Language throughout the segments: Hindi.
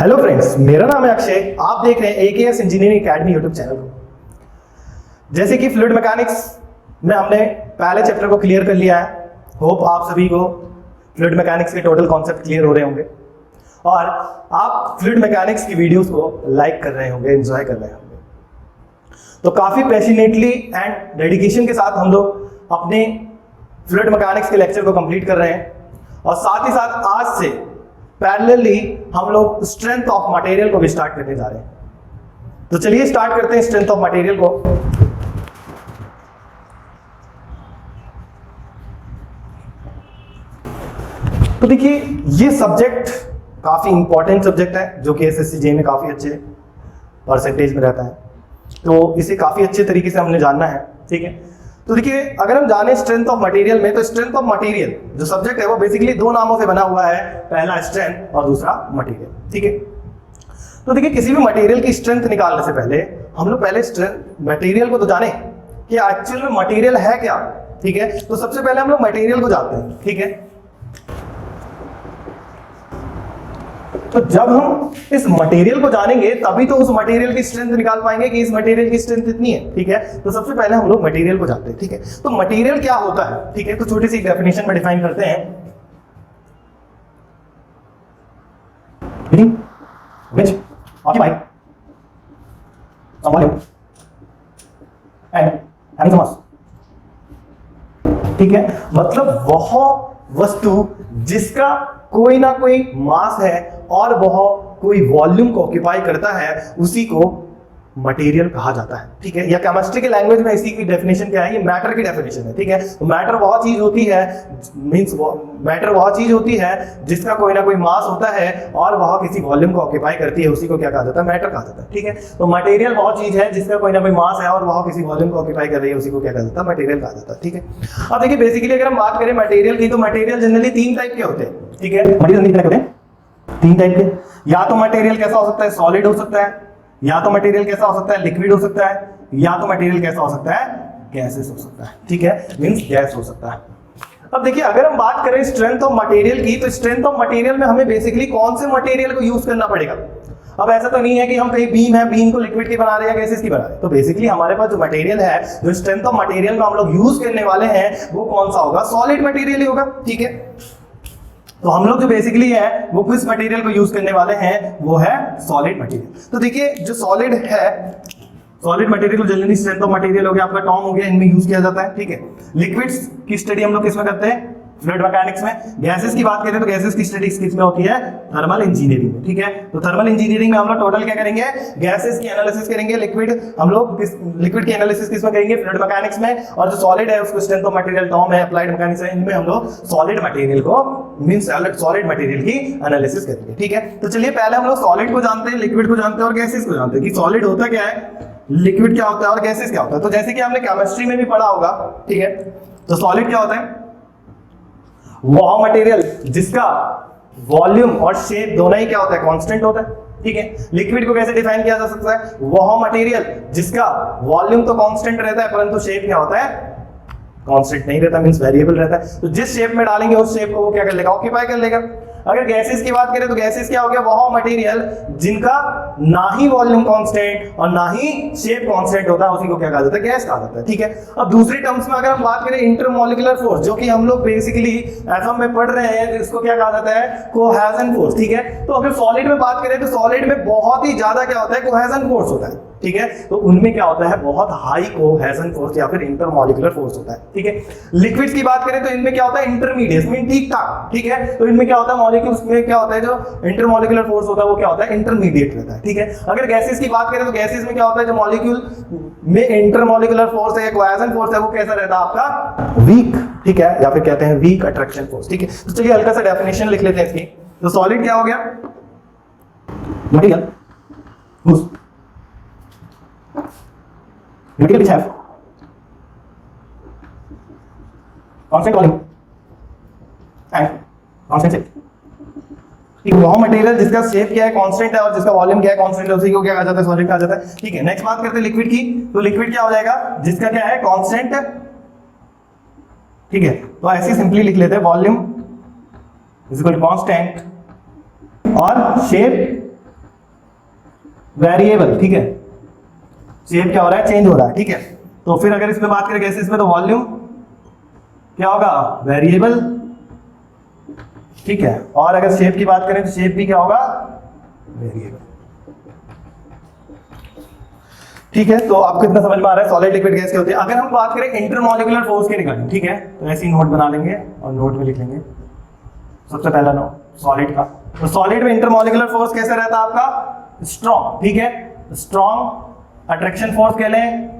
हेलो फ्रेंड्स, मेरा नाम है अक्षय। आप देख रहे हैं AKS engineering academy YouTube channel को। जैसे कि फ्लूइड मैकेनिक्स में हमने पहले चैप्टर को क्लियर कर लिया है। होप आप सभी को फ्लूइड मैकेनिक्स के टोटल कॉन्सेप्ट क्लियर हो रहे होंगे और आप फ्लूइड मैकेनिक्स की वीडियोस को लाइक कर रहे होंगे, एंजॉय कर रहे होंगे। तो काफ़ी पैशनेटली एंड डेडिकेशन के साथ हम लोग अपने फ्लूइड मैकेनिक्स के लेक्चर को कंप्लीट कर रहे हैं और साथ ही साथ आज से पैरेलली हम लोग स्ट्रेंथ ऑफ मटेरियल को भी स्टार्ट करने जा रहे हैं। तो चलिए स्टार्ट करते हैं स्ट्रेंथ ऑफ मटेरियल को। तो देखिए, ये सब्जेक्ट काफी इंपॉर्टेंट सब्जेक्ट है जो कि एसएससी में काफी अच्छे परसेंटेज में रहता है, तो इसे काफी अच्छे तरीके से हमने जानना है। ठीक है, तो देखिए, अगर हम जाने स्ट्रेंथ ऑफ मटेरियल में, तो स्ट्रेंथ ऑफ मटेरियल जो सब्जेक्ट है वो बेसिकली दो नामों से बना हुआ है, पहला स्ट्रेंथ और दूसरा मटेरियल। ठीक है, तो देखिए, किसी भी मटेरियल की स्ट्रेंथ निकालने से पहले हम लोग पहले स्ट्रेंथ मटेरियल को तो जाने कि एक्चुअल में मटेरियल है क्या। ठीक है, तो सबसे पहले हम लोग मटेरियल को जानते हैं। ठीक है, तो जब हम इस मटेरियल को जानेंगे तभी तो उस मटेरियल की स्ट्रेंथ निकाल पाएंगे कि इस मटेरियल की स्ट्रेंथ इतनी है। ठीक है, तो सबसे पहले हम लोग मटेरियल को जानते हैं। ठीक है, तो मटेरियल क्या होता है। ठीक है, तो छोटी सी डेफिनेशन में डिफाइन करते हैं। which occupy some volume and having some mass। ठीक है, मतलब वह वस्तु जिसका कोई ना कोई मास है और वह कोई वॉल्यूम को ऑक्यूपाई करता है, उसी को मटेरियल कहा जाता है। ठीक है, या केमिस्ट्री के लैंग्वेज में इसी की डेफिनेशन क्या है, ये मैटर की डेफिनेशन है। ठीक है, तो मैटर वह चीज होती है, मींस मैटर वह चीज होती है जिसका कोई ना कोई मास होता है और वह किसी वॉल्यूम को ऑक्यूपाई करती है, उसी को क्या कहा जाता है, मैटर कहा जाता है। ठीक है, तो मटेरियल वह चीज है जिसका कोई ना कोई मास है और वह किसी वॉल्यूम को ऑक्यूपाई कर रही है, उसी को क्या कहा जाता है, मटेरियल कहा जाता है। ठीक है, अब देखिए, बेसिकली अगर हम बात करें मटेरियल की, तो मटेरियल जनरली तीन टाइप के होते हैं। ठीक है, मटेरियल होते हैं तीन टाइप के। या तो मटेरियल कैसा हो सकता है, सॉलिड हो सकता है, या तो मटेरियल कैसा हो सकता है, लिक्विड हो सकता है, या तो मटेरियल कैसा हो सकता है, गैसेस हो सकता है। ठीक है, मींस गैस हो सकता है। अब देखिए, अगर हम बात करें स्ट्रेंथ ऑफ मटेरियल की, तो स्ट्रेंथ ऑफ मटेरियल में हमें बेसिकली कौन से मटेरियल को यूज करना पड़ेगा। अब ऐसा तो नहीं है कि हम कहीं बीम है, बीम को लिक्विड की बना रहे हैं या गैसेस की बना रहे हैं। तो बेसिकली हमारे पास जो मटेरियल है, जो स्ट्रेंथ ऑफ मटेरियल में हम लोग यूज करने वाले हैं, वो कौन सा होगा, सॉलिड मटेरियल ही होगा। ठीक है, तो हम लोग जो बेसिकली है वो किस मटेरियल को यूज करने वाले हैं, वो है सॉलिड मटेरियल। तो देखिए, जो सॉलिड है, सॉलिड मटेरियल को जनरली स्ट्रेंथ ऑफ मटेरियल हो गया, आपका टर्म हो गया, इनमें यूज किया जाता है। ठीक है, लिक्विड्स की स्टडी हम लोग किसमें करते हैं, फ्लूइड मैकेनिक्स में। गैसेस की बात करें तो गैसेस की स्टडी किसमें होती है, थर्मल इंजीनियरिंग में। ठीक है, तो थर्मल इंजीनियरिंग में हम लोग टोटल क्या करेंगे, गैसेस की एनालिसिस करेंगे। लिक्विड हम लोग लिक्विड की एनालिसिस किसमें करेंगे, फ्लूइड मैकेनिक्स में। और जो सॉलिड है उसको स्ट्रेंथ ऑफ मटेरियल टर्म है, अप्लाइड मैकेनिक्स है, इनमें हम लोग सॉलिड मटेरियल को मींस सॉलिड मटेरियल की एनालिसिस करेंगे। ठीक है, तो चलिए पहले हम लोग सॉलिड को जानते हैं, लिक्विड को जानते हैं और गैसेस को जानते हैं कि सॉलिड होता क्या है, लिक्विड क्या होता है और गैसेस क्या होता है। तो जैसे कि आपने केमिस्ट्री में भी पढ़ा होगा। ठीक है, तो सॉलिड क्या होता है, वह मटेरियल जिसका वॉल्यूम और शेप दोनों ही क्या होता है, कांस्टेंट होता है। ठीक है, लिक्विड को कैसे डिफाइन किया जा सकता है, वह मटेरियल जिसका वॉल्यूम तो कांस्टेंट रहता है परंतु शेप क्या होता है, कांस्टेंट नहीं रहता, मींस वेरिएबल रहता है। तो जिस शेप में डालेंगे उस शेप को वो क्या कर लेगा, ऑक्यूपाई कर लेगा। अगर गैसेस की बात करें तो गैसेस क्या हो गया, वह मटेरियल जिनका ना ही वॉल्यूम कांस्टेंट और ना ही शेप कांस्टेंट होता है, उसी को क्या कहा जाता है, गैस कहा जाता है। ठीक है, अब दूसरी टर्म्स में अगर हम बात करें इंटरमॉलिक्यूलर फोर्स, जो कि हम लोग बेसिकली एटॉम में पढ़ रहे हैं, इसको क्या कहा जाता है, कोहेजन फोर्स। ठीक है, तो अगर सॉलिड में बात करें तो सॉलिड में बहुत ही ज्यादा क्या होता है, कोहेजन फोर्स होता है। ठीक है, तो उनमें क्या होता है, बहुत हाई कोहेजन फोर्स या फिर इंटरमॉलिक्यूलर फोर्स होता है। ठीक है, लिक्विड्स की बात करें तो इनमें क्या होता है, इंटरमीडिएट मीन ठीक ठाक। ठीक है, तो इनमें क्या होता है, मॉलिक्यूल्स में क्या होता है, जो इंटरमॉलिक्यूलर फोर्स होता है वो क्या होता है, इंटरमीडिएट रहता है। ठीक है, अगर गैसेस की बात करें तो गैसेस में क्या होता है, जो मॉलिक्यूल में इंटरमॉलिक्यूलर फोर्स है या कोहेजन फोर्स है, वो कैसा रहता है, आपका वीक। ठीक है, या फिर कहते हैं वीक अट्रैक्शन फोर्स। ठीक है, तो चलिए हल्का सा डेफिनेशन लिख लेते हैं इसकी। तो सॉलिड क्या हो गया, material material which have constant volume and constant shape। एक वह मटेरियल जिसका शेप क्या है, कांस्टेंट है, और जिसका वॉल्यूम क्या है, कांस्टेंट है, उसी को क्या कहा जाता है, सॉलिड कहा जाता है। ठीक है, नेक्स्ट बात करते हैं लिक्विड की। तो लिक्विड क्या हो जाएगा, जिसका क्या है, कांस्टेंट। ठीक है, तो ऐसे सिंपली लिख लेते हैं, volume is equal to constant और शेप वेरिएबल, ठीक है, शेप क्या हो रहा है, चेंज हो रहा है, ठीक है। तो फिर अगर इसमें बात करें गैसेस में, तो वॉल्यूम क्या होगा, वेरिएबल, ठीक है। और अगर शेप की बात करें तो शेप भी क्या होगा, वेरिएबल, ठीक है। तो आपको इतना समझ में आ रहा है सॉलिड लिक्विड गैस क्या होती है। अगर हम बात करें इंटरमॉलिक्यूलर फोर्स के रिगार्डिंग, ठीक है, तो ऐसे ही नोट बना लेंगे और नोट में लिख लेंगे सबसे पहला नोट सॉलिड का। तो सॉलिड में इंटरमॉलिक्यूलर फोर्स कैसा रहता है आपका, स्ट्रॉन्ग, ठीक है। स्ट्रॉन्ग अट्रैक्शन फोर्स कह लें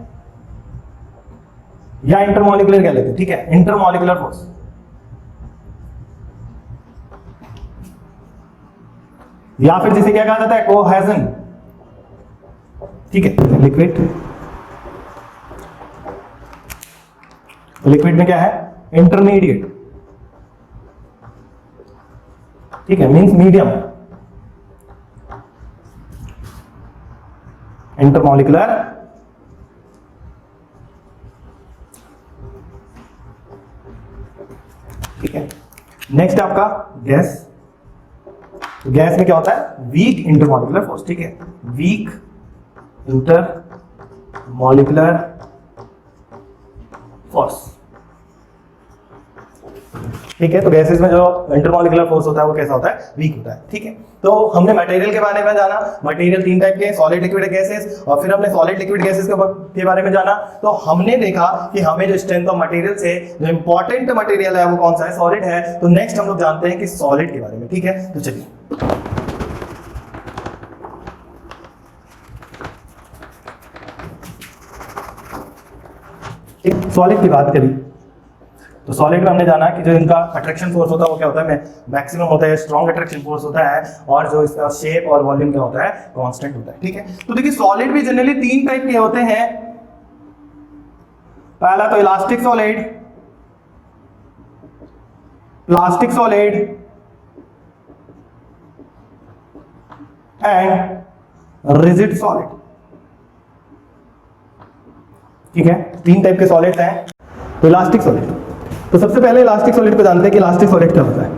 या इंटरमॉलिक्यूलर कह लेते हैं, ठीक है, इंटरमॉलिक्यूलर फोर्स। या फिर जिसे क्या कहा जाता है, कोहेजन, ठीक है। लिक्विड, लिक्विड में क्या है, इंटरमीडिएट, ठीक है, मींस मीडियम, इंटरमॉलिक्यूलर, ठीक है। नेक्स्ट आपका गैस। गैस में क्या होता है, वीक इंटरमॉलिक्यूलर फोर्स, ठीक है, वीक इंटरमॉलिक्यूलर फोर्स, ठीक है। तो गैसेस में जो इंटरमॉलिक्यूलर फोर्स होता है वो कैसा होता है, वीक होता है, ठीक है। तो हमने मटेरियल के बारे में जाना, मटेरियल तीन टाइप के, सॉलिड, लिक्विड, गैसेस, और फिर हमने सॉलिड, लिक्विड, गैसेस के बारे में जाना। तो हमने देखा कि हमें जो स्ट्रेंथ ऑफ मटेरियल से जो इंपॉर्टेंट मटेरियल है वो कौन सा है, सॉलिड है। तो नेक्स्ट हम लोग जानते हैं कि सॉलिड के बारे में, ठीक है। तो चलिए सॉलिड की बात करी तो सॉलिड में हमने जाना कि जो इनका अट्रैक्शन फोर्स होता है वो क्या होता है, मैक्सिमम होता है, स्ट्रॉन्ग अट्रैक्शन फोर्स होता है, और जो इसका शेप और वॉल्यूम क्या होता है, कांस्टेंट होता है, ठीक है। तो देखिए सॉलिड भी जनरली तीन टाइप के होते हैं। पहला तो elastic solid, plastic solid and rigid solid, ठीक है। तीन टाइप के सॉलिड्स हैं। तो इलास्टिक सॉलिड, तो सबसे पहले इलास्टिक सॉलिड को जानते हैं कि इलास्टिक सॉलिड क्या होता है।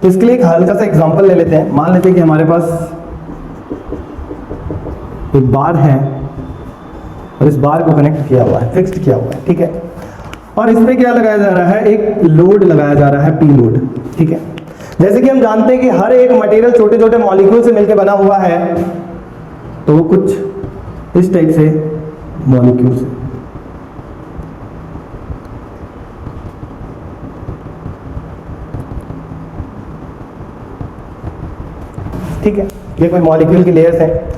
तो इसके लिए एक हल्का सा एग्जांपल ले लेते हैं। मान लेते हैं कि हमारे पास एक बार है और इस बार को कनेक्ट किया हुआ है, फिक्स्ड किया हुआ है, ठीक है। और इसमें क्या लगाया जा रहा है, एक लोड लगाया जा रहा है, पी लोड, ठीक है। जैसे कि हम जानते हैं कि हर एक मटेरियल छोटे छोटे मॉलिक्यूल से मिलकर बना हुआ है, तो वो कुछ इस टाइप से मॉलिक्यूल्स, ठीक है, ये कोई मॉलिक्यूल की लेयर्स हैं।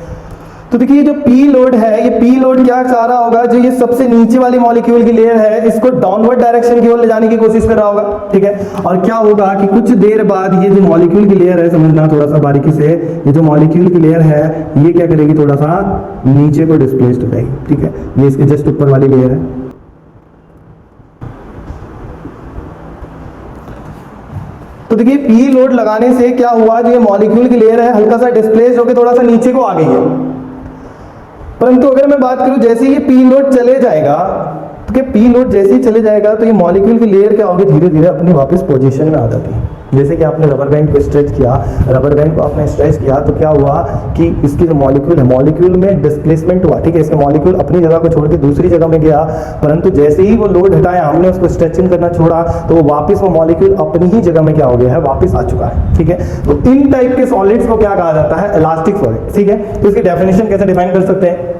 तो देखिए जो पी लोड है, ये पी लोड क्या चाह रहा होगा, जो ये सबसे नीचे वाली मॉलिक्यूल की लेयर है इसको डाउनवर्ड डायरेक्शन की ओर ले जाने की कोशिश कर रहा होगा, ठीक है। और क्या होगा कि कुछ देर बाद ये जो मॉलिक्यूल की लेयर है, समझना थोड़ा सा बारीकी से, ये जो मॉलिक्यूल की लेयर है ये क्या करेगी, थोड़ा सा नीचे को डिस्प्लेस्ड हो जाएगी, ठीक है। ये इसके जस्ट ऊपर वाली लेयर है। तो देखिए पी लोड लगाने से क्या हुआ, जो ये मॉलिक्यूल की लेयर है हल्का सा डिस्प्लेस होकर थोड़ा सा नीचे को आ गई है। परंतु अगर मैं बात करूं जैसे ही पी लोड चले जाएगा, तो क्या पी लोड जैसे ही चले जाएगा तो ये मॉलिक्यूल की लेयर क्या होगी, धीरे धीरे अपनी वापस पोजीशन में आ जाती है। जैसे कि आपने रबर बैंड को स्ट्रेच किया, रबर बैंड को आपने स्ट्रेच किया तो क्या हुआ कि इसकी जो मॉलिक्यूल है, मॉलिक्यूल में डिस्प्लेसमेंट हुआ, ठीक है। इसका मॉलिक्यूल अपनी जगह को छोड़ के दूसरी जगह में गया, परंतु जैसे ही वो लोड हटाया, हमने उसको स्ट्रेचिंग करना छोड़ा, तो वो वापस वो मॉलिक्यूल अपनी ही जगह में क्या हो गया है, वापस आ चुका है, ठीक है। तो इन टाइप के सॉलिड्स को क्या कहा जाता है, इलास्टिक सॉलिड, ठीक है। तो इसकी डेफिनेशन कैसे डिफाइन कर सकते हैं,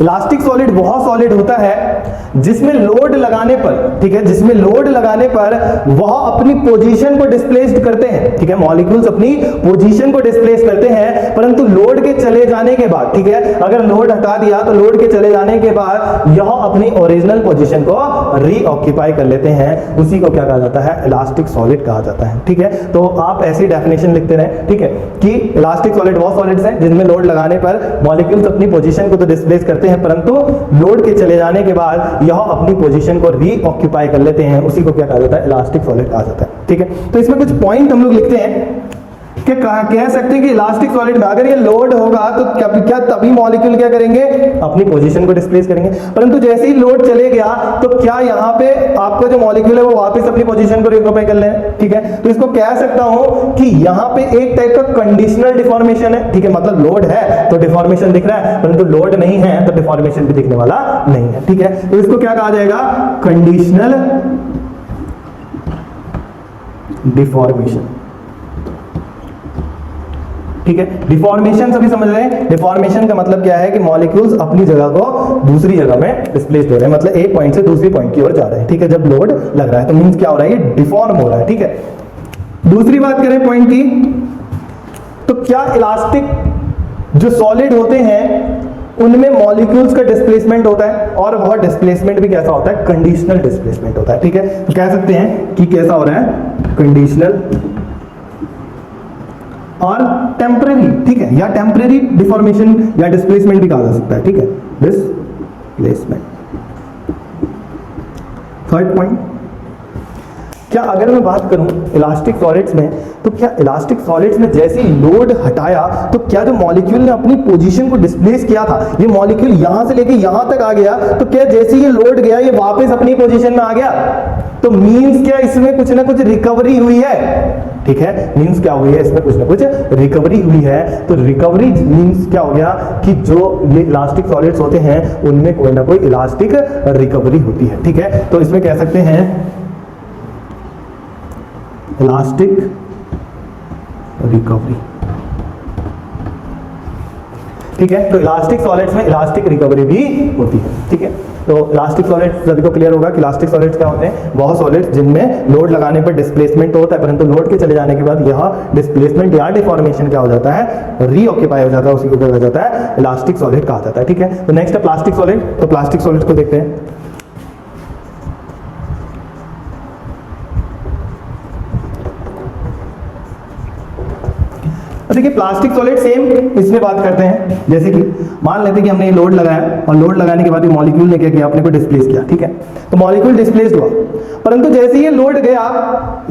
इलास्टिक सॉलिड वह सॉलिड होता है जिसमें लोड लगाने पर, ठीक है, जिसमें लोड लगाने पर वह अपनी पोजीशन को डिस्प्लेस्ड करते हैं, ठीक है। मॉलिक्यूल्स अपनी पोजीशन को डिस्प्लेस करते हैं, परंतु लोड के चले जाने के बाद, ठीक है, अगर लोड हटा दिया तो लोड के चले जाने के बाद यह अपनी ओरिजिनल पोजीशन को रीऑक्यूपाई कर लेते हैं। उसी को क्या कहा जाता है, इलास्टिक सॉलिड कहा जाता है, ठीक है। तो आप ऐसी डेफिनेशन लिखते रहे, ठीक है, कि इलास्टिक सॉलिड वो सॉलिड्स हैं जिनमें लोड लगाने पर मॉलिक्यूल्स अपनी पोजीशन को तो डिस्प्लेस करते हैं, परंतु लोड के चले जाने के बाद यह अपनी पोजीशन को रीऑक्यूपाई कर लेते हैं। उसी को क्या कहा जाता है, इलास्टिक सॉलिड कहा जाता है, ठीक है। तो इसमें कुछ पॉइंट हम लोग लिखते हैं कह सकते हैं कि इलास्टिक सॉलिड में अगर ये लोड होगा तो क्या तभी मॉलिक्यूल क्या करेंगे, अपनी पोजीशन को डिस्प्लेस करेंगे। परंतु जैसे ही लोड चले गया तो क्या यहाँ पे आपका जो मॉलिक्यूल है वो वापस अपनी पोजीशन को रिकॉपी कर ले, ठीक है। तो इसको कह सकता हूं कि यहाँ पे एक टाइप का कंडीशनल डिफॉर्मेशन है, ठीक है। मतलब लोड है तो डिफॉर्मेशन दिख रहा है, परंतु लोड नहीं है तो डिफॉर्मेशन भी दिखने वाला नहीं है, ठीक है। तो इसको क्या कहा जाएगा, कंडीशनल डिफॉर्मेशन, ठीक है। डिफॉर्मेशन सभी समझ रहे हैं। डिफॉर्मेशन का मतलब क्या है कि मॉलिक्यूल्स अपनी जगह को दूसरी जगह में डिस्प्लेस हो रहे हैं, मतलब एक पॉइंट से दूसरी पॉइंट की ओर जा रहे हैं, ठीक है। जब लोड लग रहा है तो मींस क्या हो रहा है, ये डिफॉर्म हो रहा है, ठीक है। दूसरी बात करें पॉइंट की, तो क्या इलास्टिक जो सॉलिड होते हैं उनमें मॉलिक्यूल्स का डिस्प्लेसमेंट होता है, और वह डिस्प्लेसमेंट भी कैसा होता है, कंडीशनल डिस्प्लेसमेंट होता है, ठीक है। तो कह सकते हैं कि कैसा हो रहा है, कंडीशनल और टेम्परेरी, ठीक है, या टेम्परेरी डिफॉर्मेशन या डिस्प्लेसमेंट भी कहा जा सकता है, ठीक है, डिस्प्लेसमेंट। थर्ड पॉइंट, क्या अगर मैं बात करूं इलास्टिक सॉलिड्स में, तो क्या इलास्टिक सॉलिड्स में जैसे ही लोड हटाया तो क्या जो मॉलिक्यूल ने अपनी पोजीशन को डिस्प्लेस किया था, ये मॉलिक्यूल यहां से लेके यहां तक आ गया, तो क्या जैसे ये लोड गया ये वापस अपनी पोजीशन में आ गया, तो मींस क्या इसमें कुछ ना कुछ रिकवरी हुई है, ठीक है। मींस क्या हुई है, इसमें कुछ ना कुछ रिकवरी हुई है। तो रिकवरी मींस क्या हो गया कि जो ये इलास्टिक सॉलिड्स होते हैं उनमें कोई ना कोई इलास्टिक रिकवरी होती है, ठीक है। तो इसमें कह सकते हैं इलास्टिक रिकवरी, ठीक है। तो इलास्टिक सॉलिड्स में इलास्टिक रिकवरी भी होती है, ठीक है। तो इलास्टिक सॉलिड्स सभी को क्लियर होगा कि इलास्टिक सॉलिड्स क्या होते हैं, वह सॉलिड्स जिनमें लोड लगाने पर डिस्प्लेसमेंट तो होता है, परंतु लोड के चले जाने के बाद यह डिस्प्लेसमेंट या डिफॉर्मेशन क्या हो जाता है, रीऑक्यूपाई हो जाता है, उसी को क्या कहा जाता है, इलास्टिक सॉलिड कहा जाता है, ठीक है। तो नेक्स्ट है प्लास्टिक सॉलिड। तो प्लास्टिक सॉलिड को देखते हैं। देखिए प्लास्टिक सॉलिड सेम इसमें बात करते हैं, जैसे कि मान लेते हैं कि हमने ये लोड लगाया और लोड लगाने के बाद ये मॉलिक्यूल ने क्या किया, अपने को डिस्प्लेस किया, ठीक है। तो मॉलिक्यूल डिस्प्लेस हुआ, परंतु जैसे ये लोड गया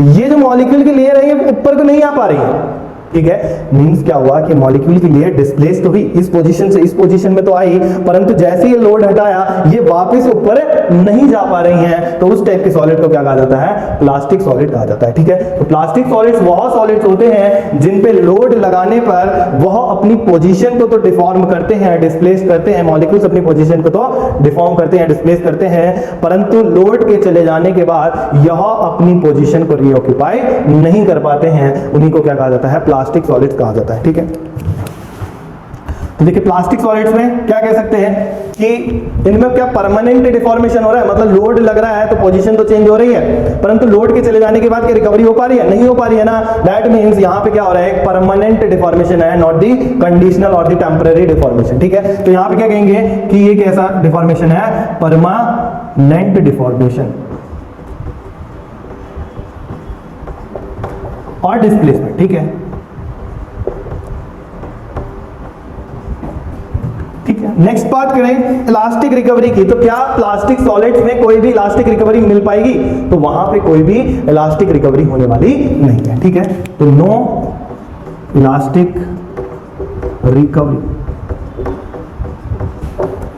ये जो मॉलिक्यूल की लेयर है ये ऊपर को नहीं आ पा रही है, ठीक है। मींस क्या हुआ कि मॉलिक्यूल की लेयर डिस्प्लेस तो हुई, इस पोजीशन से इस पोजीशन में तो आई, परंतु जैसे ये लोड हटाया ये वापस ऊपर नहीं जा पा रही हैं, तो उस टाइप के सॉलिड को क्या कहा जाता है, प्लास्टिक सॉलिड कहा जाता है, ठीक है। तो प्लास्टिक सॉलिड्स वह सॉलिड्स होते हैं जिन पे लोड लगाने पर वह अपनी पोजीशन को तो डिफॉर्म करते हैं, डिस्प्लेस करते हैं, मॉलिक्यूल्स अपनी पोजीशन को तो डिफॉर्म करते हैं, डिस्प्लेस करते हैं, परंतु लोड के चले जाने के बाद यह अपनी पोजीशन को रीऑक्यूपाई नहीं कर पाते हैं, उन्हीं को क्या कहा जाता है, प्लास्टिक सॉलिड्स कहा जाता है, ठीक है। तो देखिए प्लास्टिक सॉलिड्स में क्या कह सकते हैं कि इनमें क्या परमानेंट डिफॉर्मेशन हो रहा है, मतलब लोड लग रहा है तो पोजीशन तो चेंज हो रही है, परंतु लोड के चले जाने के बाद क्या रिकवरी हो पा रही है, नहीं हो पा रही है ना। दैट मींस यहां पे क्या हो रहा है, एक परमानेंट डिफॉर्मेशन है, नॉट दी कंडीशनल और दी टेम्पररी डिफॉर्मेशन, ठीक है। तो यहां पे क्या कहेंगे कि ये कैसा डिफॉर्मेशन है, परमानेंट डिफॉर्मेशन और डिस्प्लेसमेंट, ठीक है, ठीक है। नेक्स्ट बात करें इलास्टिक रिकवरी की, तो क्या प्लास्टिक सॉलिड्स में कोई भी इलास्टिक रिकवरी मिल पाएगी, तो वहां पे कोई भी इलास्टिक रिकवरी होने वाली नहीं है, ठीक है। तो नो इलास्टिक रिकवरी,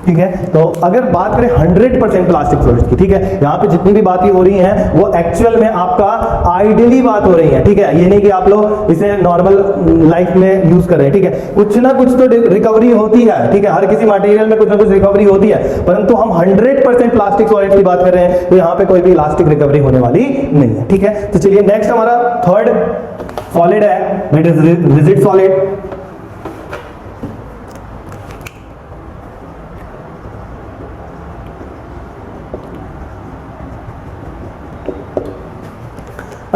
ठीक है। तो अगर बात करें 100% प्लास्टिक सॉलिड्स की, ठीक है, यहाँ पे जितनी भी बातें हो रही हैं वो एक्चुअल में आपका आइडियली बात हो रही है, ठीक है। ये नहीं कि आप लोग इसे नॉर्मल लाइफ में यूज कर रहे हैं, ठीक है। कुछ ना कुछ तो रिकवरी होती है, ठीक है, हर किसी मटेरियल में कुछ ना कुछ रिकवरी होती है, परंतु हम 100% प्लास्टिक सॉलिड की बात कर रहे हैं, तो यहाँ पे कोई भी इलास्टिक रिकवरी होने वाली नहीं है, ठीक है। तो चलिए नेक्स्ट हमारा थर्ड सॉलिड है, दैट इज रिजिड सॉलिड।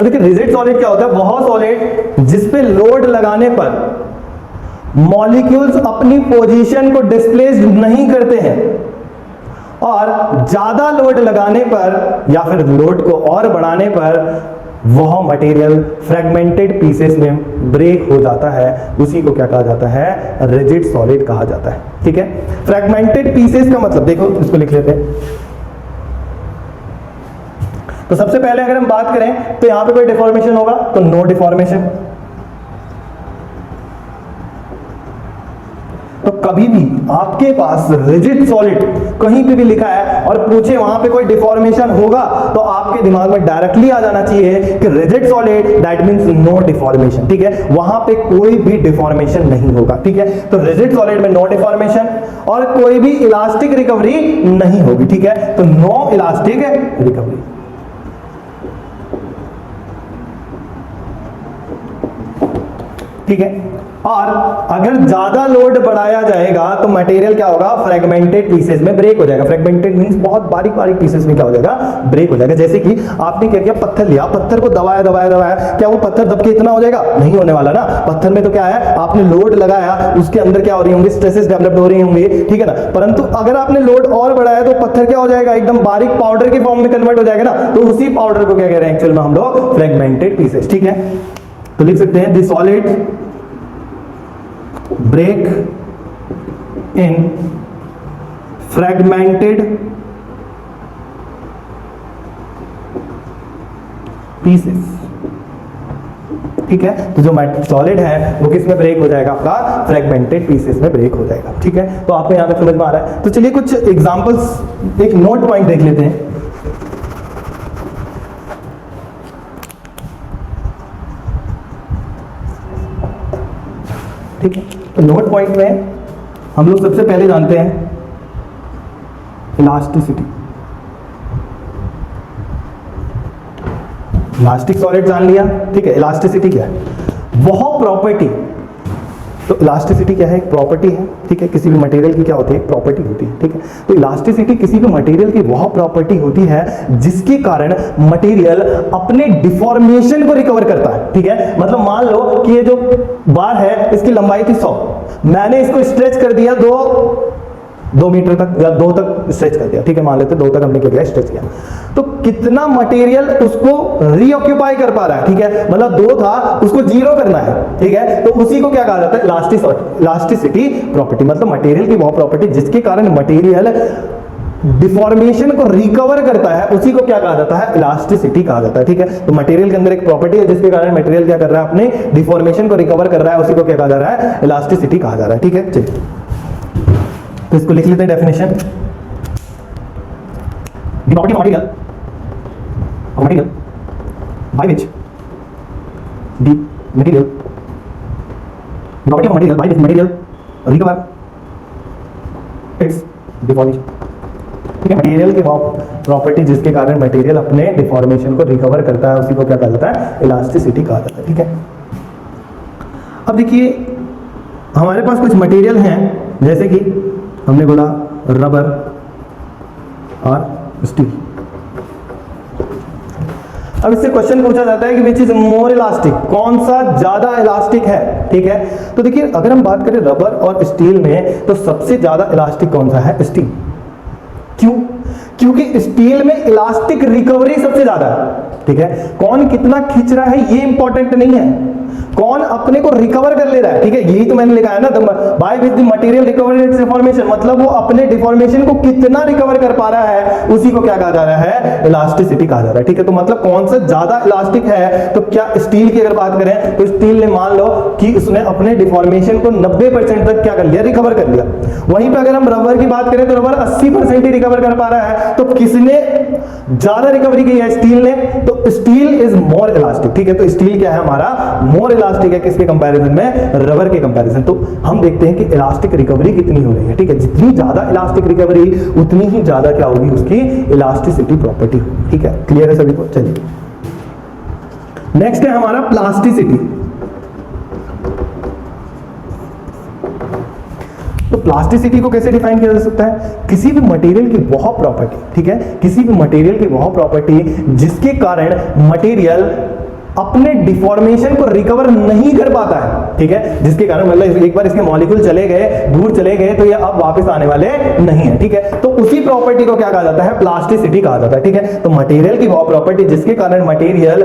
देखिए रिजिड सॉलिड क्या होता है, वह सॉलिड जिस पे लोड लगाने पर मॉलिक्यूल्स अपनी पोजीशन को डिस्प्लेस नहीं करते हैं, और ज्यादा लोड लगाने पर या फिर लोड को और बढ़ाने पर वह मटेरियल फ्रेगमेंटेड पीसेस में ब्रेक हो जाता है, उसी को क्या कहा जाता है, रिजिड सॉलिड कहा जाता है, ठीक है। फ्रेगमेंटेड पीसेस का मतलब देखो, इसको लिख लेते हैं। तो सबसे पहले अगर हम बात करें तो यहां पे कोई डिफॉर्मेशन होगा तो नो डिफॉर्मेशन, तो कभी भी आपके पास रिजिड सॉलिड कहीं पे भी लिखा है और पूछे वहां पे कोई डिफॉर्मेशन होगा, तो आपके दिमाग में डायरेक्टली आ जाना चाहिए कि rigid solid that means no deformation, ठीक है, वहां पे कोई भी डिफॉर्मेशन नहीं होगा, ठीक है। तो रिजिड सॉलिड में नो डिफॉर्मेशन और कोई भी इलास्टिक रिकवरी नहीं होगी, ठीक है, तो नो इलास्टिक रिकवरी। ठीक है, और अगर ज्यादा लोड बढ़ाया जाएगा तो मटेरियल क्या होगा, फ्रेगमेंटेड पीसेस में ब्रेक हो जाएगा। फ्रेगमेंटेड मींस बहुत बारीक बारीक पीसेस में क्या हो जाएगा, ब्रेक हो जाएगा। जैसे कि आपने क्या किया, पत्थर लिया, पत्थर को दबाया दबाया दबाया, क्या वो पत्थर दब के इतना हो जाएगा, नहीं होने वाला ना। पत्थर में तो क्या है, आपने लोड लगाया, उसके अंदर क्या हो रही होंगी, स्ट्रेसेस डेवलप हो रही होंगी, ठीक है ना। परंतु अगर आपने लोड और बढ़ाया तो पत्थर क्या हो जाएगा, एकदम बारीक पाउडर के फॉर्म में कन्वर्ट हो जाएगा ना। तो उसी पाउडर को क्या कह रहे हैं एक्चुअल में हम लोग, फ्रेगमेंटेड पीसेस, ठीक है। तो लिख सकते हैं the solid break in fragmented pieces, ठीक है। तो जो सॉलिड है वो किस में ब्रेक हो जाएगा, आपका फ्रेगमेंटेड पीसेस में ब्रेक हो जाएगा, ठीक है। तो आपको यहां तक समझ में आ रहा है। तो चलिए कुछ एग्जांपल्स, एक नोट पॉइंट देख लेते हैं। ठीक है, तो नोट पॉइंट में हम लोग सबसे पहले जानते हैं इलास्टिसिटी। इलास्टिक सॉलिड जान लिया, ठीक है। इलास्टिसिटी क्या है, वह प्रॉपर्टी, तो इलास्टिसिटी क्या है, एक प्रॉपर्टी है, ठीक है। किसी भी मटेरियल की क्या होती है, प्रॉपर्टी होती है, ठीक है। तो इलास्टिसिटी किसी भी मटेरियल की वह प्रॉपर्टी होती है जिसके कारण मटेरियल अपने डिफॉर्मेशन को रिकवर करता है, ठीक है। मतलब मान लो कि ये जो बार है इसकी लंबाई थी 100, मैंने इसको स्ट्रेच कर दिया 2 मीटर तक या 2 तक स्ट्रेच कर दिया, ठीक है। मान लेते 2 तक हमने क्या किया, स्ट्रेच किया, तो कितना मटेरियल उसको रीऑक्यूपाई कर पा रहा है, ठीक है। मतलब 2 था, उसको 0 करना है, ठीक है। तो उसी को क्या कहा जाता है, इलास्टिसिटी प्रॉपर्टी। मतलब मटेरियल की वो प्रॉपर्टी जिसके कारण मटेरियल डिफॉर्मेशन को रिकवर करता है, उसी को क्या कहा जाता है, इलास्टिसिटी कहा जाता है, ठीक है। तो मटेरियल के अंदर एक प्रॉपर्टी है जिसके कारण मटेरियल क्या कर रहा है, अपने डिफॉर्मेशन को रिकवर कर रहा है, उसी को क्या कहा जा रहा है, इलास्टिसिटी कहा जा रहा है, ठीक है। चलिए तो इसको लिख लेते हैं definition. The property of material by which the material recover its deformation, ठीक है। मटेरियल की प्रॉपर्टी जिसके कारण मटेरियल अपने डिफॉर्मेशन को रिकवर करता है, उसी को क्या कहा जाता है, इलास्टिसिटी कहा जाता है, ठीक है। अब देखिए हमारे पास कुछ मटेरियल हैं, जैसे कि हमने बोला रबर और स्टील। अब इससे क्वेश्चन पूछा जाता है कि विच इज मोर इलास्टिक, कौन सा ज्यादा इलास्टिक है, ठीक है। तो देखिए अगर हम बात करें रबर और स्टील में, तो सबसे ज्यादा इलास्टिक कौन सा है, स्टील। क्यों, क्योंकि स्टील में इलास्टिक रिकवरी सबसे ज्यादा है, ठीक है। कौन कितना खींच रहा है ये इंपॉर्टेंट नहीं है, कौन अपने को रिकवर कर ले रहा है, ठीक है। यही तो मैंने लिखा है ना, by with the material recovery its deformation, मतलब वो अपने डिफॉर्मेशन को कितना रिकवर कर पा रहा है, उसी को क्या कहा जा रहा है, इलास्टिसिटी कहा जा रहा है, ठीक है। तो मतलब कौन सा ज्यादा इलास्टिक है, तो क्या स्टील की अगर बात करें तो स्टील ने मान लो कि उसने अपने डिफॉर्मेशन को 90% तक क्या कर लिया, रिकवर कर लिया। वहीं पे अगर हम रबर की बात करें तो रबर 80% ही रिकवर कर पा रहा है। तो किसने ज्यादा रिकवरी की है, स्टील ने, तो स्टील इज मोर इलास्टिक, ठीक है। तो स्टील क्या है हमारा, मोर इलास्टिक है, किसके कंपैरिजन में, रबर के कंपैरिजन। तो हम देखते हैं कि इलास्टिक रिकवरी कितनी हो रही है, ठीक है। जितनी ज्यादा इलास्टिक रिकवरी उतनी ही ज्यादा क्या होगी, उसकी इलास्टिसिटी प्रॉपर्टी होगी, ठीक है। क्लियर है सभी को। चलिए नेक्स्ट है हमारा प्लास्टिसिटी। तो प्लास्टिसिटी को कैसे डिफाइन किया जा सकता है, किसी भी मटेरियल की वह प्रॉपर्टी, ठीक है, किसी भी मटेरियल की वह प्रॉपर्टी जिसके कारण मटेरियल अपने डिफॉर्मेशन को रिकवर नहीं कर पाता है, ठीक है। जिसके कारण मतलब एक बार इसके मॉलिक्यूल चले गए, दूर चले गए, तो ये अब वापस आने वाले नहीं है, ठीक है। तो उसी प्रॉपर्टी को क्या कहा जाता है, प्लास्टिसिटी कहा जाता है, ठीक है। तो मटेरियल की वो प्रॉपर्टी जिसके कारण मटेरियल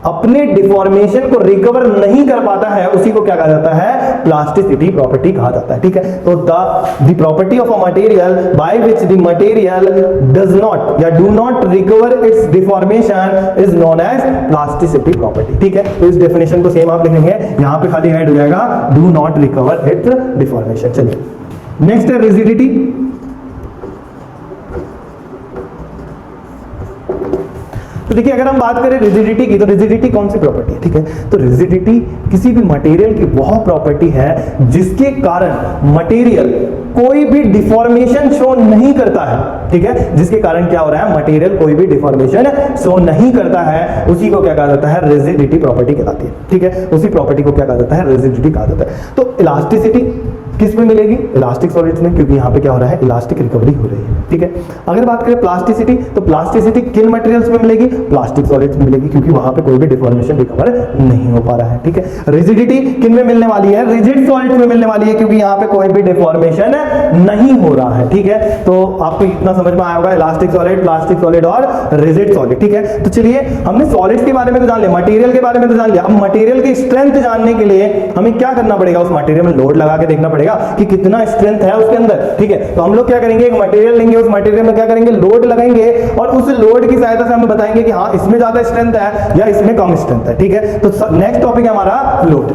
अपने डिफॉर्मेशन को रिकवर नहीं कर पाता है, उसी को क्या कहा जाता है, प्लास्टिसिटी प्रॉपर्टी कहा जाता है। ठीक है, तो the property of a material by which the material does not या do not recover its deformation is known as plasticity property. ठीक है, तो इस डेफिनेशन को सेम आप लिखेंगे, यहां पे खाली ऐड हो जाएगा do not recover its deformation. चलिए नेक्स्ट है रिजिडिटी। तो देखिए अगर हम बात करें रिजिडिटी की, तो रिजिडिटी कौन सी प्रॉपर्टी है? ठीक है, तो रिजिडिटी किसी भी मटेरियल की वह प्रॉपर्टी है जिसके कारण मटेरियल कोई भी डिफॉर्मेशन शो नहीं करता है। ठीक है, जिसके कारण क्या हो रहा है, मटेरियल कोई भी डिफॉर्मेशन शो नहीं करता है, उसी को क्या कहा जाता है, रिजिडिटी प्रॉपर्टी कहलाती है। ठीक है, उसी प्रॉपर्टी को क्या कहा जाता है, रिजिडिटी कहा जाता है। तो इलास्टिसिटी किस में मिलेगी, इलास्टिक सॉलिड्स में, क्योंकि यहाँ पे क्या हो रहा है, इलास्टिक रिकवरी हो रही है। ठीक है, अगर बात करें प्लास्टिसिटी, तो प्लास्टिसिटी किन मटेरियल्स में मिलेगी, प्लास्टिक सॉलिड्स में मिलेगी, क्योंकि वहां पे कोई भी डिफॉर्मेशन रिकवर नहीं हो पा रहा है। ठीक है, रिजिडिटी किन में मिलने वाली है, रिजिड सॉलिड्स में मिलने वाली है, क्योंकि यहाँ पे कोई भी डिफॉर्मेशन नहीं हो रहा है। ठीक है, तो आपको इतना समझ में आया होगा, इलास्टिक सॉलिड, प्लास्टिक सॉलिड और रिजिड सॉलिड। ठीक है, तो चलिए हमने सॉलिड्स के बारे में तो जान लिया, मटेरियल के बारे में तो जान लिया। अब मटेरियल की स्ट्रेंथ जानने के लिए हमें क्या करना पड़ेगा, उस मटेरियल में लोड लगा के देखना पड़ेगा कि कितना स्ट्रेंथ है उसके अंदर। ठीक है, तो हम लोग क्या करेंगे, एक मटेरियल लेंगे, उस मटेरियल में क्या करेंगे, लोड लगाएंगे, और उस लोड की सहायता से हमें बताएंगे कि हाँ इसमें ज्यादा स्ट्रेंथ है या इसमें कम स्ट्रेंथ है। ठीक है, तो नेक्स्ट टॉपिक है हमारा लोड।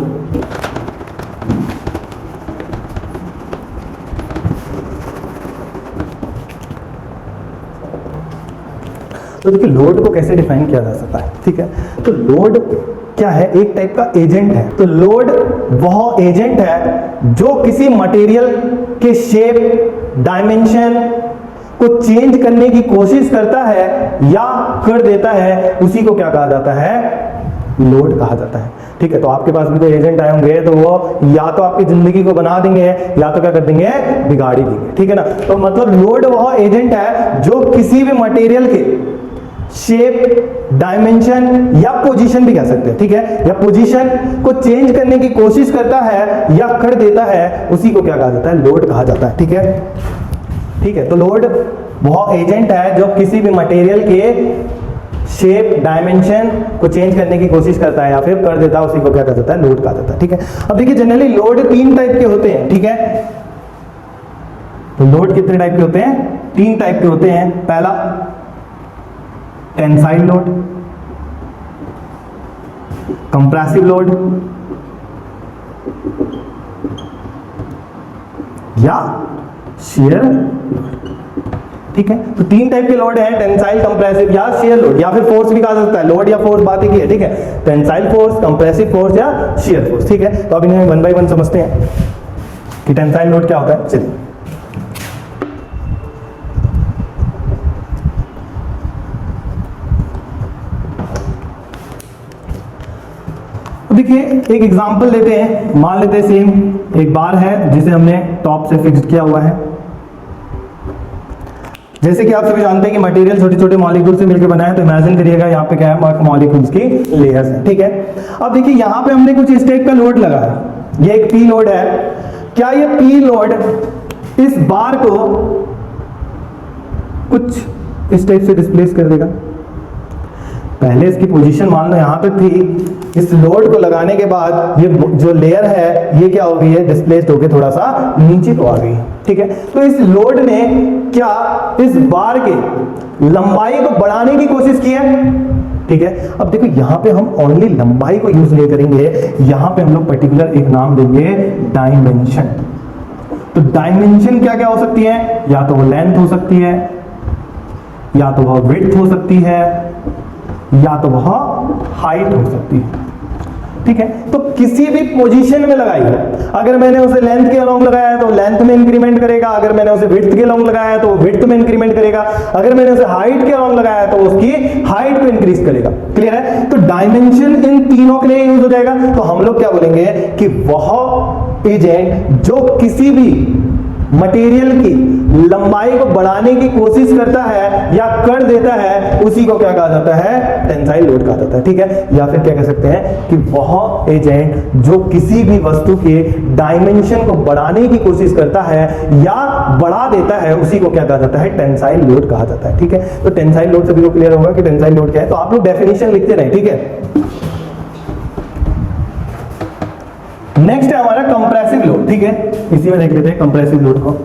तो देखिए लोड को कैसे डिफाइन किया जा सकता है। ठीक है, तो लोड क्या है, एक टाइप का एजेंट है। तो लोड वह एजेंट है जो किसी मटेरियल के शेप, डायमेंशन को चेंज करने की कोशिश करता है या कर देता है, उसी को क्या कहा जाता है, लोड कहा जाता है। ठीक है, तो आपके पास भी कोई एजेंट आए होंगे तो वो या तो आपकी जिंदगी को बना देंगे या तो क्या कर देंगे, बिगाड़ ही देंगे। ठीक है ना, तो मतलब लोड वह एजेंट है जो किसी भी मटेरियल के शेप, डायमेंशन या पोजीशन भी कह सकते हैं, ठीक है, या पोजीशन को चेंज करने की कोशिश करता है या कर देता है, उसी को क्या कहा जाता है, लोड कहा जाता है। ठीक है, ठीक है, तो लोड वह एजेंट है जो किसी भी मटेरियल के शेप, डायमेंशन को चेंज करने की कोशिश करता है या फिर कर देता है, उसी को क्या कहा जाता है, लोड कहा जाता है। ठीक है, अब देखिए जनरली लोड 3 टाइप के होते हैं। ठीक है, तो लोड कितने टाइप के होते हैं, 3 टाइप के होते हैं। पहला टेंसाइल लोड, कंप्रेसिव लोड या शियर लोड। ठीक है, तो 3 टाइप के लोड हैं, टेंसाइल, कंप्रेसिव या शियर लोड, या फिर फोर्स भी कहा जा सकता है, लोड या फोर्स बात ही है। ठीक है, टेंसाइल फोर्स, कंप्रेसिव फोर्स या शियर फोर्स। ठीक है, तो अब इन्हें 1 बाय 1 समझते हैं कि टेंसाइल लोड क्या होता है। चलिए देखिए एक एग्जांपल लेते हैं, मान लेते हैं सेम एक बार है जिसे हमने टॉप से फिक्स किया हुआ है। जैसे कि आप सभी जानते हैं कि मटेरियल छोटे छोटे मॉलिक्यूल से मिलकर बना है, तो इमेजिन करिएगा यहाँ पे क्या है, मॉलिक्यूल्स की लेयर्स हैं। ठीक है, अब देखिए यहाँ पे हमने कुछ इस टाइप का लोड लगाया, ये एक पी लोड है। क्या ये पी लोड इस बार को कुछ इस टाइप से डिस्प्लेस कर देगा? पहले इसकी पोजीशन मान लो यहाँ पे थी, इस लोड को लगाने के बाद ये जो लेयर है ये क्या हो गई है, डिस्प्लेस्ड होकर थोड़ा सा नीचे को आ गई। ठीक है, तो इस लोड ने क्या इस बार के लंबाई को बढ़ाने की कोशिश की है। ठीक है, अब देखो यहाँ पे हम ओनली लंबाई को यूज नहीं करेंगे, यहाँ पे हम लोग पर्टिकुलर एक नाम देंगे डायमेंशन। तो डायमेंशन क्या क्या हो सकती है, या तो वो लेंथ हो सकती है, या तो वह विड्थ हो सकती है, या तो वह हाइट हो सकती है। ठीक है, तो किसी भी पोजीशन में लगाइए, अगर मैंने उसे लेंथ के अलोंग लगाया है तो लेंथ में इंक्रीमेंट करेगा, अगर मैंने उसे विड्थ के अलोंग लगाया है तो विड्थ में इंक्रीमेंट करेगा, अगर मैंने उसे हाइट के अलोंग लगाया है तो उसकी हाइट को इंक्रीज करेगा। क्लियर है, तो डायमेंशन इन तीनों के लिए यूज हो जाएगा। तो हम लोग क्या बोलेंगे कि वह एजेंट जो किसी भी मटेरियल की लंबाई को बढ़ाने की कोशिश करता है या कर देता है, उसी को क्या कहा जाता है, टेंसाइल लोड कहा जाता है। ठीक है, या फिर क्या कह सकते हैं कि वह एजेंट जो किसी भी वस्तु के डायमेंशन को बढ़ाने की कोशिश करता है या बढ़ा देता है, उसी को क्या कहा जाता है, टेंसाइल लोड कहा जाता है। ठीक है, तो टेंसाइल लोड सभी को क्लियर होगा कि टेंसाइल लोड क्या है। तो आप लोग डेफिनेशन लिखते रहे। ठीक है, नेक्स्ट है हमारा कंप्रेसिव लोड। ठीक है, इसी में देख लेते हैं कंप्रेसिव लोड को।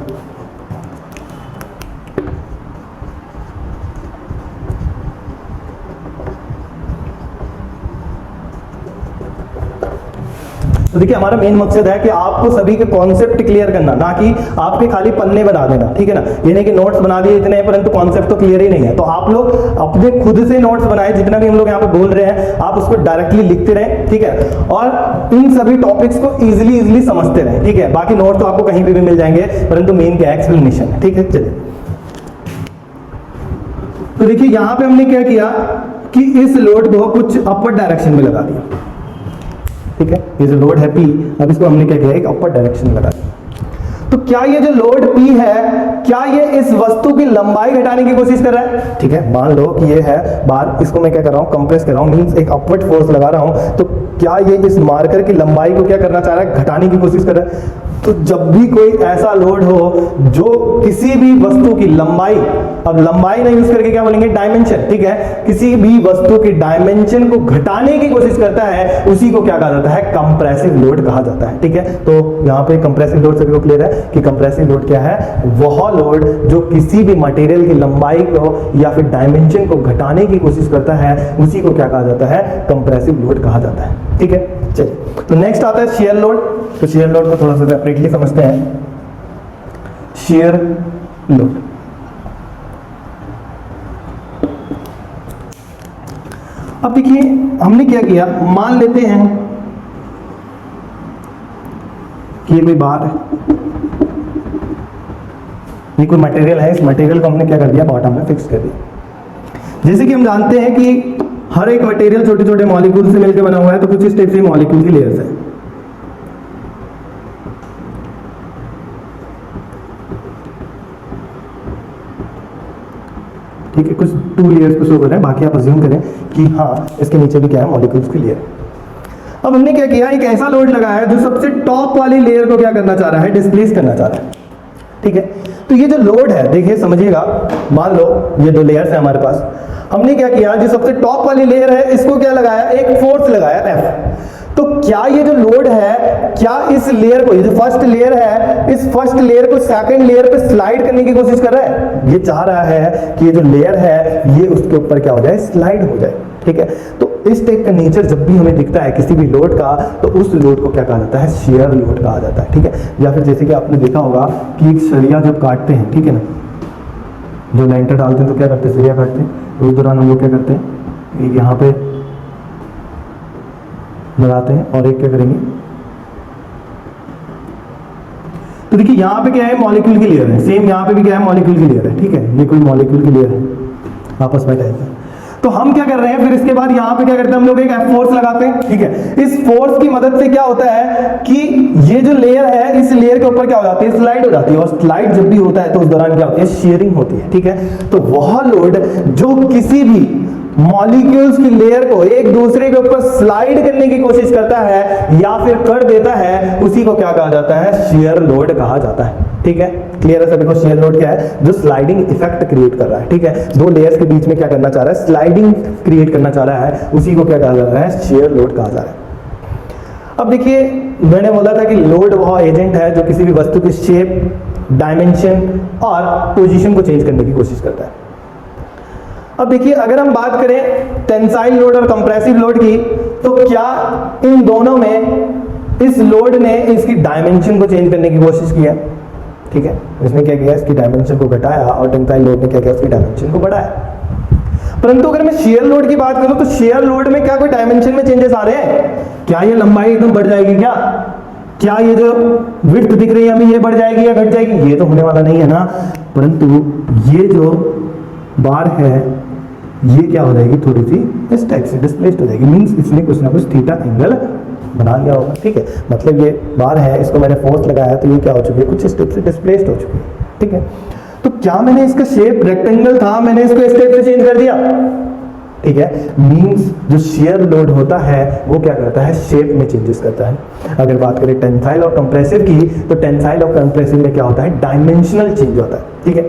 तो देखिए हमारा मेन मकसद है कि आपको सभी के कॉन्सेप्ट क्लियर करना, ना कि आपके खाली पन्ने बना देना। ठीक है ना, ये नहीं कि नोट्स बना दिए इतने परंतु कॉन्सेप्ट तो क्लियर ही नहीं है। तो आप लोग अपने खुद से नोट्स बनाए, जितना भी हम लोग यहाँ पे बोल रहे हैं आप उसको डायरेक्टली लिखते रहें। ठीक है, और इन सभी टॉपिक्स को इजिली समझते रहें। ठीक है, बाकी नोट तो आपको कहीं पे भी मिल जाएंगे, परंतु मेन क्या एक्सप्लेनेशन है। ठीक है, चलिए तो देखिए यहां पे हमने क्या किया कि इस लोड को कुछ अपर डायरेक्शन में लगा दिया। ठीक है, ये जो लोड है P, अब इसको हमने क्या किया, एक अपर डायरेक्शन में लगा दिया। तो क्या ये जो लोड P है, क्या ये इस वस्तु की लंबाई घटाने की कोशिश कर रहा है? ठीक है, मान लो कि ये है बार, इसको मैं क्या कर रहा हूँ, कंप्रेस कर रहा हूँ, मींस एक अपवर्ड फोर्स लगा रहा हूँ। तो क्या ये इस मार्कर की लंबाई को क्या करना चाह रहा है, घटाने की कोशिश कर रहा है। तो जब भी कोई ऐसा लोड हो जो किसी भी वस्तु की लंबाई, अब लंबाई ना यूज करके क्या बोलेंगे, डायमेंशन। ठीक है, किसी भी वस्तु की डायमेंशन को घटाने की कोशिश करता है, उसी को क्या कहा जाता है, कंप्रेसिव लोड कहा जाता है। ठीक है, तो यहाँ पे कंप्रेसिव लोड सभी को क्लियर है कि कंप्रेसिव लोड क्या है, वह लोड जो किसी भी मटेरियल की लंबाई को या फिर डायमेंशन को घटाने की कोशिश करता है, उसी को क्या कहा जाता है, कंप्रेसिव लोड कहा जाता है। ठीक है, चलिए तो नेक्स्ट आता है शियर लोड। तो शियर लोड को थोड़ा सा सेपरेटली समझते हैं। शियर लोड, अब देखिए हमने क्या किया, मान लेते हैं कि ये कोई बार है, ये कोई मटेरियल है, इस मटेरियल को हमने क्या कर दिया, बॉटम में फिक्स कर दिया। जैसे कि हम जानते हैं कि हर एक मटेरियल छोटे छोटे मॉलिक्यूल से मिलकर बना हुआ है, तो कुछ इस टाइप से मॉलिक्यूल की लेयर्स है। ठीक है, कुछ 2 लेयर्स को शो कर रहे हैं, बाकी आप अज्यूम करें कि हाँ इसके नीचे भी क्या है, मॉलिक्यूल्स की लेयर। अब हमने क्या किया, एक ऐसा लोड लगाया है जो सबसे टॉप वाली लेयर को क्या करना चाह रहा है, डिस्प्लेस करना चाह रहा है। ठीक है, तो ये जो लोड है, देखिए समझिएगा, मान लो ये 2 लेयर्स है हमारे पास, हमने क्या किया, जो सबसे टॉप वाली लेयर है इसको क्या लगाया, एक फोर्स लगाया F। तो क्या ये जो लोड है, क्या इस लेयर को, ये जो फर्स्ट लेयर है, इस फर्स्ट लेयर को सेकंड लेयर पे स्लाइड करने की कोशिश कर रहा है? ये चाह रहा है कि ये जो लेयर है ये उसके ऊपर क्या हो जाए, स्लाइड हो जाए। ठीक है, तो इस टाइप का नेचर जब भी हमें दिखता है किसी भी लोड का, तो उस लोड को क्या कहा जाता है, शियर लोड कहा जाता है। ठीक है, या फिर जैसे कि आपने देखा होगा कि एक सरिया जब काटते हैं, ठीक है ना, जो लेंटर डालते हैं तो क्या करते हैं, सरिया काटते हैं, तो उस दौरान हम लोग क्या करते हैं, एक यहाँ पे लगाते हैं और एक क्या करेंगे, तो देखिए यहाँ पे क्या है, मॉलिक्यूल की लेयर है, सेम यहाँ पे भी क्या है, मॉलिक्यूल की लेयर है। ठीक है, ये कोई मॉलिक्यूल की लेयर है, आपस में टाइप है। तो हम क्या कर रहे हैं, फिर इसके बाद यहाँ पे क्या करते हैं, हम लोग एक F फोर्स लगाते हैं। ठीक है, इस फोर्स की मदद से क्या होता है कि ये जो लेयर है, इस लेयर के ऊपर क्या हो जाती है, स्लाइड हो जाती है, और स्लाइड जब भी होता है तो उस दौरान क्या होती है, शेयरिंग होती है। ठीक है, तो वह लोड जो किसी भी मॉलिक्यूल्स की लेयर को एक दूसरे के ऊपर स्लाइड करने की कोशिश करता है या फिर कर देता है, उसी को क्या कहा जाता है, शियर लोड कहा जाता है। ठीक है, क्लियर है सभी को, शियर लोड क्या है, जो स्लाइडिंग इफेक्ट क्रिएट कर रहा है। ठीक है, 2 लेयर्स के बीच में क्या करना चाह रहा है, स्लाइडिंग क्रिएट करना चाह रहा है, उसी को क्या कहा जा रहा है, शियर लोड कहा जा रहा है। अब देखिए मैंने बोला था कि लोड वह एजेंट है जो किसी भी वस्तु की शेप, डायमेंशन और पोजीशन को चेंज करने की कोशिश करता है। अब देखिए अगर हम बात करें टेंसाइल लोड और कंप्रेसिव लोड की, तो क्या इन दोनों में इस लोड ने इसकी डायमेंशन को चेंज करने की कोशिश की है? ठीक है, इसने क्या किया, इसकी डायमेंशन को घटाया, और टेंसाइल लोड ने क्या किया, इसकी डायमेंशन को बढ़ाया। परंतु अगर मैं शेयर लोड की बात करूं तो शेयर लोड में क्या कोई डायमेंशन में चेंजेस आ रहे हैं? क्या ये लंबाई एकदम बढ़ जाएगी? क्या ये जो विड्थ दिख रही है हमें, ये बढ़ जाएगी या घट जाएगी? ये तो होने वाला नहीं है ना। परंतु ये जो बार है ये क्या हो जाएगी, थोड़ी सी इस टाइप से डिस्प्लेस्ड हो जाएगी, मींस इसने कुछ ना कुछ थीटा एंगल बना लिया होगा, ठीक है। मतलब ये बार है, इसको मैंने फोर्स लगाया तो ये क्या हो चुकी है, कुछ स्टेप से डिस्प्लेस्ड हो चुकी है, ठीक है। तो क्या मैंने इसका शेप रेक्टेंगल था, मैंने इसको स्टेप से चेंज कर दिया, ठीक है। मींस जो शियर लोड होता है वो क्या करता है, शेप में चेंजेस करता है। अगर बात करें टेंसाइल और कंप्रेसिव की, तो टेंसाइल और कंप्रेसिव में क्या होता है, डायमेंशनल चेंज होता है, ठीक है।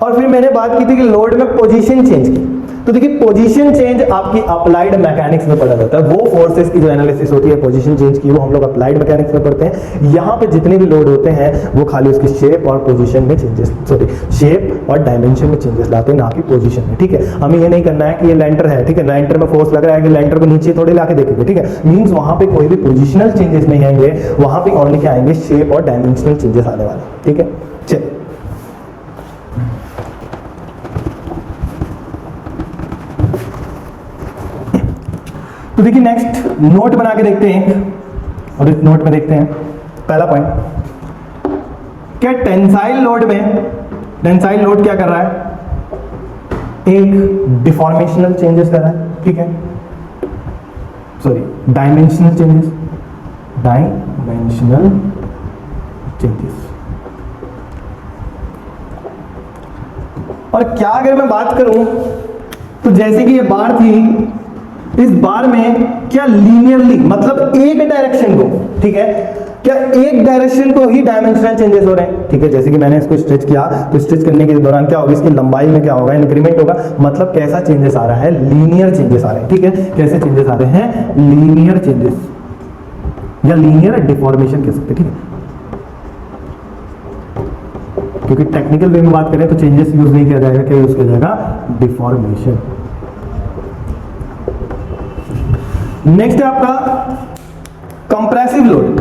और फिर मैंने बात की थी कि लोड में पोजीशन चेंज की, तो देखिए पोजीशन चेंज आपकी अप्लाइड मैकेनिक्स में पढ़ा जाता है। वो फोर्सेस की जो एनालिसिस होती है पोजीशन चेंज की, वो हम लोग अप्लाइड मैकेनिक्स में पढ़ते हैं। यहाँ पे जितने भी लोड होते हैं वो खाली उसकी शेप और पोजीशन में चेंजेस, सॉरी शेप और डायमेंशन में चेंजेस लाते हैं, ना कि पोजीशन में, ठीक है। हमें ये नहीं करना है कि ये लेंटर है, ठीक है, लेंटर में फोर्स लग रहा है कि लेंटर को नीचे थोड़ी लाके देखेंगे, ठीक है। मींस वहां पे कोई भी पोजिशनल चेंजेस नहीं आएंगे, वहां पे ओनली क्या आएंगे, शेप और डायमेंशनल चेंजेस आने वाले, ठीक है। चलिए तो देखिए नेक्स्ट नोट बना के देखते हैं, और इस नोट में देखते हैं पहला पॉइंट, क्या टेंसाइल लोड में, टेंसाइल लोड क्या कर रहा है, एक डिफॉर्मेशनल चेंजेस कर रहा है, ठीक है, sorry dimensional changes, dimensional changes. और क्या अगर मैं बात करूं तो जैसे कि ये बार थी, इस बार में क्या लीनियरली, मतलब एक डायरेक्शन को, ठीक है, क्या एक डायरेक्शन को ही डायमेंशनल चेंजेस हो रहे हैं, ठीक है। जैसे कि मैंने इसको स्ट्रेच किया, तो स्ट्रेच करने के दौरान क्या होगा, इसकी लंबाई में क्या होगा, इंक्रीमेंट होगा। मतलब कैसा चेंजेस आ रहा है, लीनियर चेंजेस आ रहे हैं, ठीक है। कैसे चेंजेस आ रहे हैं, लीनियर चेंजेस या लीनियर डिफॉर्मेशन कह सकते हैं, ठीक है। क्योंकि टेक्निकल वे में बात करें तो चेंजेस यूज नहीं किया जाएगा, क्या यूज किया जाएगा, डिफॉर्मेशन। नेक्स्ट है आपका कंप्रेसिव लोड।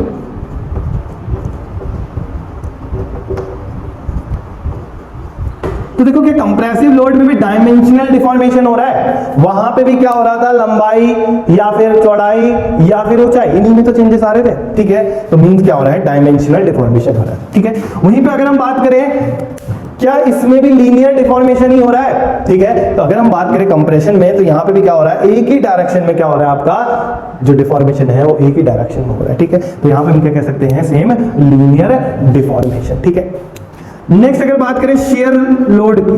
तो देखो कि कंप्रेसिव लोड में भी डायमेंशनल डिफॉर्मेशन हो रहा है, वहां पे भी क्या हो रहा था, लंबाई या फिर चौड़ाई या फिर ऊंचाई, इन्हीं में तो चेंजेस आ रहे थे, ठीक है। तो मींस क्या हो रहा है, डायमेंशनल डिफॉर्मेशन हो रहा है, ठीक है। वहीं पे अगर हम बात करें, क्या इसमें भी लीनियर डिफॉर्मेशन ही हो रहा है, ठीक है। तो अगर हम बात करें कंप्रेशन में, तो यहां पे भी क्या हो रहा है, एक ही डायरेक्शन में क्या हो रहा है, आपका जो डिफॉर्मेशन है वो एक ही डायरेक्शन में हो रहा है, ठीक है। तो यहां पे हम क्या कह सकते हैं, सेम लीनियर डिफॉर्मेशन, ठीक है। नेक्स्ट अगर बात करें शेयर लोड की,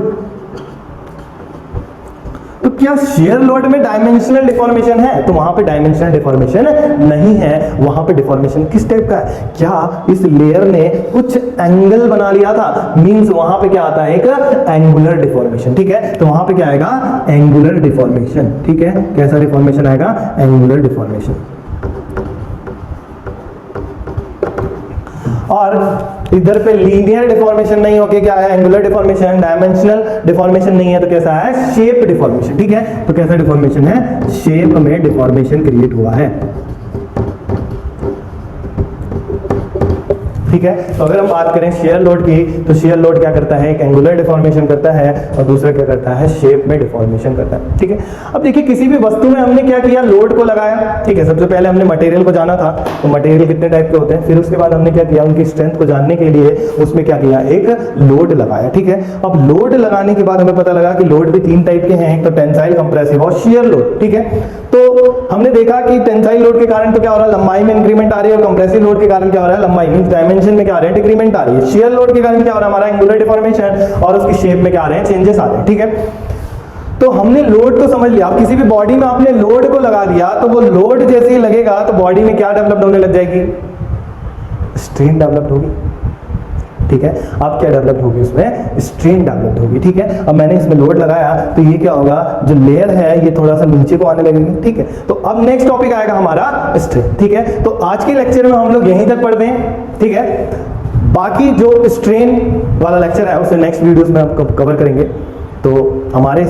तो क्या शेयर लोड में डायमेंशनल डिफॉर्मेशन है, तो वहां पे डायमेंशनल डिफॉर्मेशन नहीं है। वहां पे डिफॉर्मेशन किस टाइप का है, क्या इस लेयर ने कुछ एंगल बना लिया था, मींस वहां पे क्या आता है, एक एंगुलर डिफॉर्मेशन, ठीक है। तो वहां पे क्या आएगा, एंगुलर डिफॉर्मेशन, ठीक है। कैसा डिफॉर्मेशन आएगा, एंगुलर डिफॉर्मेशन। और इधर पे लीनियर डिफॉर्मेशन नहीं होके क्या है, एंगुलर डिफॉर्मेशन। डायमेंशनल डिफॉर्मेशन नहीं है तो कैसा है, शेप डिफॉर्मेशन, ठीक है। तो कैसा डिफॉर्मेशन है, शेप में डिफॉर्मेशन क्रिएट हुआ है, ठीक है। तो अगर हम बात करें शेयर लोड की, तो शेयर लोड क्या करता है, एक एंगुलर डिफॉर्मेशन करता है और दूसरा क्या करता है, शेप में डिफॉर्मेशन करता है, ठीक है। अब देखिए किसी भी वस्तु में हमने क्या किया, लोड को लगाया, ठीक है। सबसे पहले हमने मटेरियल को जाना था, तो मटेरियल कितने टाइप के होते हैं, फिर उसके बाद हमने क्या किया, उनकी स्ट्रेंथ को जानने के लिए उसमें क्या किया, एक लोड लगाया, ठीक है। अब लोड लगाने के बाद हमें पता लगा कि लोड भी तीन टाइप के हैं, एक तो टेंसाइल, कंप्रेसिव और शियर लोड, ठीक है। तो हमने देखा कि टेंसाइल लोड के कारण तो क्या हो रहा है, लंबाई में इंक्रीमेंट आ रही है, और कंप्रेसिव लोड के कारण क्या हो रहा है, लंबाई मींस डायमेंशन में क्या आ रहा है, डिक्रीमेंट आ रही है। शियर लोड के कारण क्या हो रहा है, हमारा एंगुलर डिफॉर्मेशन, और उसकी शेप में क्या आ रहे हैं, चेंजेस आ रहे हैं, ठीक है। तो हमने लोड तो समझ लिया। अब किसी भी बॉडी में आपने लोड को लगा दिया, तो वो लोड जैसे ही लगेगा तो बॉडी में क्या डेवलप होने लग जाएगी, स्ट्रेन डेवलप होगी, ठीक है। अब क्या डेवलप होगी, उसमें स्ट्रेन डेवलप होगी, ठीक है। अब मैंने इसमें लोड लगाया तो ये क्या होगा, जो लेयर है ये थोड़ा सा नीचे को आने लगेगी, ठीक है। तो अब नेक्स्ट टॉपिक आएगा हमारा स्ट्रेन, ठीक है। तो आज के लेक्चर में हम लोग यहीं तक पढ़ते हैं, ठीक है। बाकी जो स्ट्रेन वाला लेक्चर है उसे नेक्स्ट वीडियोस में हम कवर करेंगे। तो हमारे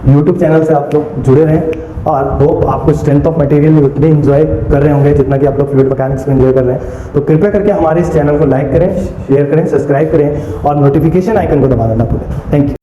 YouTube चैनल से आप लोग जुड़े रहें, और होप आपको स्ट्रेंथ ऑफ मटेरियल में उतने एंजॉय कर रहे होंगे जितना कि आप लोग फ्लूइड मैकेनिक्स में एंजॉय कर रहे हैं। तो कृपया करके हमारे इस चैनल को लाइक करें, शेयर करें, सब्सक्राइब करें और नोटिफिकेशन आइकन को दबाना ना भूलें। Thank you.